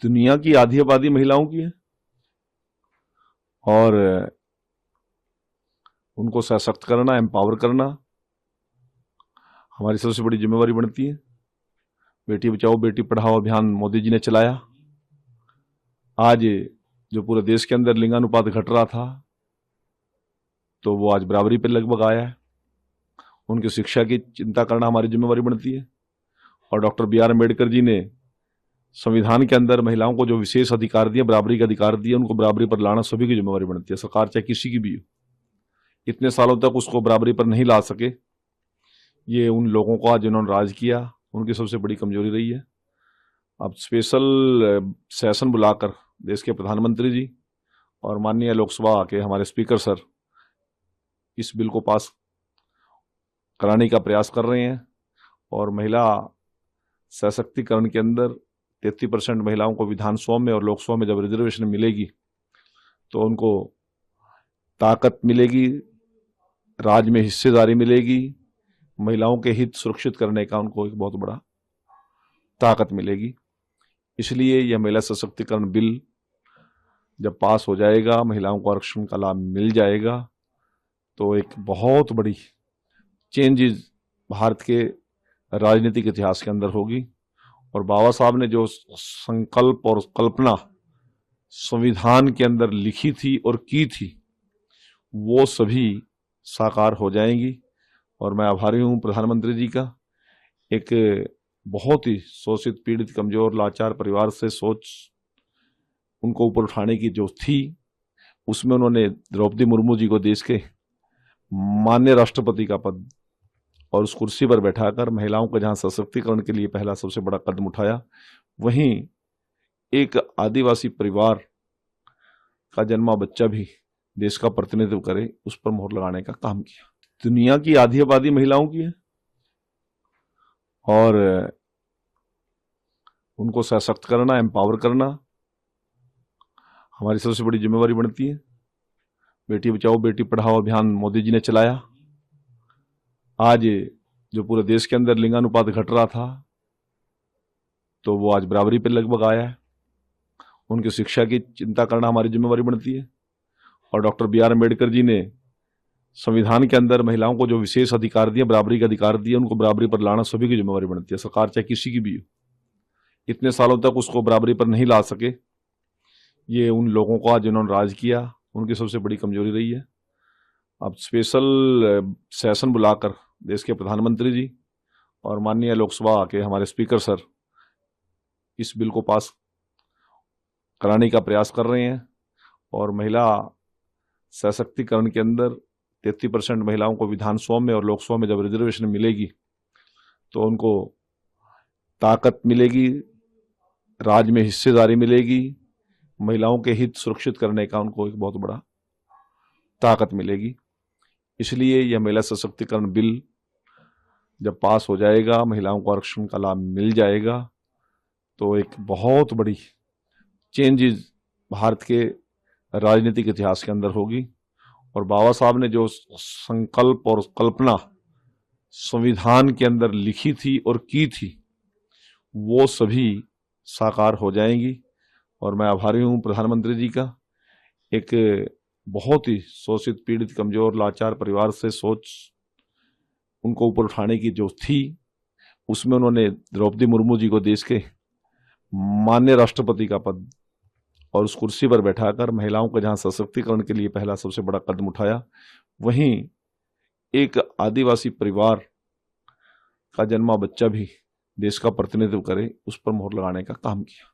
दुनिया की आधी आबादी महिलाओं की है और उनको सशक्त करना, एम्पावर करना हमारी सबसे बड़ी जिम्मेवारी बनती है। बेटी बचाओ बेटी पढ़ाओ अभियान मोदी जी ने चलाया। आज जो पूरे देश के अंदर लिंगानुपात घट रहा था तो वो आज बराबरी पे लगभग आया है। उनकी शिक्षा की चिंता करना हमारी जिम्मेवारी बनती है। और doctor B are Ambedkar ji ने संविधान के अंदर महिलाओं को जो विशेष अधिकार दिए, बराबरी का अधिकार दिए, उनको बराबरी पर लाना सभी की जिम्मेवारी बनती है। सरकार चाहे किसी की भी हो, इतने सालों तक उसको बराबरी पर नहीं ला सके, ये उन लोगों का जिन्होंने राज किया उनकी सबसे बड़ी कमजोरी रही है। अब स्पेशल सेशन बुलाकर देश के प्रधानमंत्री जी और माननीय लोकसभा के हमारे स्पीकर सर इस बिल को पास कराने का प्रयास कर रहे हैं। और महिला सशक्तिकरण के अंदर 33% महिलाओं को विधानसभा में और लोकसभा में जब रिजर्वेशन मिलेगी तो उनको ताकत मिलेगी, राज में हिस्सेदारी मिलेगी, महिलाओं के हित सुरक्षित करने का उनको एक बहुत बड़ा ताकत मिलेगी। इसलिए यह महिला सशक्तिकरण बिल जब पास हो जाएगा, महिलाओं को आरक्षण का लाभ मिल जाएगा तो एक बहुत बड़ी चेंजेस भारत के राजनीतिक इतिहास के अंदर होगी। और बाबा साहब ने जो संकल्प और कल्पना संविधान के अंदर लिखी थी और की थी वो सभी साकार हो जाएंगी। और मैं आभारी हूँ प्रधानमंत्री जी का। एक बहुत ही शोषित, पीड़ित, कमजोर, लाचार परिवार से सोच उनको ऊपर उठाने की जो थी, उसमें उन्होंने द्रौपदी मुर्मू जी को देश के माननीय राष्ट्रपति का पद और उस कुर्सी पर बैठाकर महिलाओं को जहां सशक्तिकरण के लिए पहला सबसे बड़ा कदम उठाया, वहीं एक आदिवासी परिवार का जन्मा बच्चा भी देश का प्रतिनिधित्व करे, उस पर मोहर लगाने का काम किया। दुनिया की आधी आबादी महिलाओं की है और उनको सशक्त करना, एम्पावर करना हमारी सबसे बड़ी जिम्मेवारी बनती है। बेटी बचाओ बेटी पढ़ाओ अभियान मोदी जी ने चलाया। आज जो पूरे देश के अंदर लिंगानुपात घट रहा था तो वो आज बराबरी पे लगभग आया है। उनकी शिक्षा की चिंता करना हमारी जिम्मेवारी बनती है। और doctor B are Ambedkar ji ने संविधान के अंदर महिलाओं को जो विशेष अधिकार दिए, बराबरी का अधिकार दिए, उनको बराबरी पर लाना सभी की जिम्मेवारी बनती है। सरकार चाहे किसी की भी हो, इतने सालों तक उसको बराबरी पर नहीं ला सके, ये उन लोगों का जिन्होंने राज किया उनकी सबसे बड़ी कमजोरी रही है। अब स्पेशल सेशन बुलाकर देश के प्रधानमंत्री जी और माननीय लोकसभा के हमारे स्पीकर सर इस बिल को पास कराने का प्रयास कर रहे हैं। और महिला सशक्तिकरण के अंदर 33% महिलाओं को विधानसभा में और लोकसभा में जब रिजर्वेशन मिलेगी तो उनको ताकत मिलेगी, राज में हिस्सेदारी मिलेगी, महिलाओं के हित सुरक्षित करने का उनको एक बहुत बड़ा ताकत मिलेगी। इसलिए यह महिला सशक्तिकरण बिल जब पास हो जाएगा, महिलाओं को आरक्षण का लाभ मिल जाएगा तो एक बहुत बड़ी चेंजेस भारत के राजनीतिक इतिहास के अंदर होगी। और बाबा साहब ने जो संकल्प और कल्पना संविधान के अंदर लिखी थी और की थी वो सभी साकार हो जाएंगी। और मैं आभारी हूँ प्रधानमंत्री जी का। एक बहुत ही शोषित, पीड़ित, कमजोर, लाचार परिवार से सोच उनको ऊपर उठाने की जो थी, उसमें उन्होंने द्रौपदी मुर्मू जी को देश के माननीय राष्ट्रपति का पद और उस कुर्सी पर बैठाकर महिलाओं को जहां सशक्तिकरण के लिए पहला सबसे बड़ा कदम उठाया, वहीं एक आदिवासी परिवार का जन्मा बच्चा भी देश का प्रतिनिधित्व करे, उस पर मोहर लगाने का काम किया।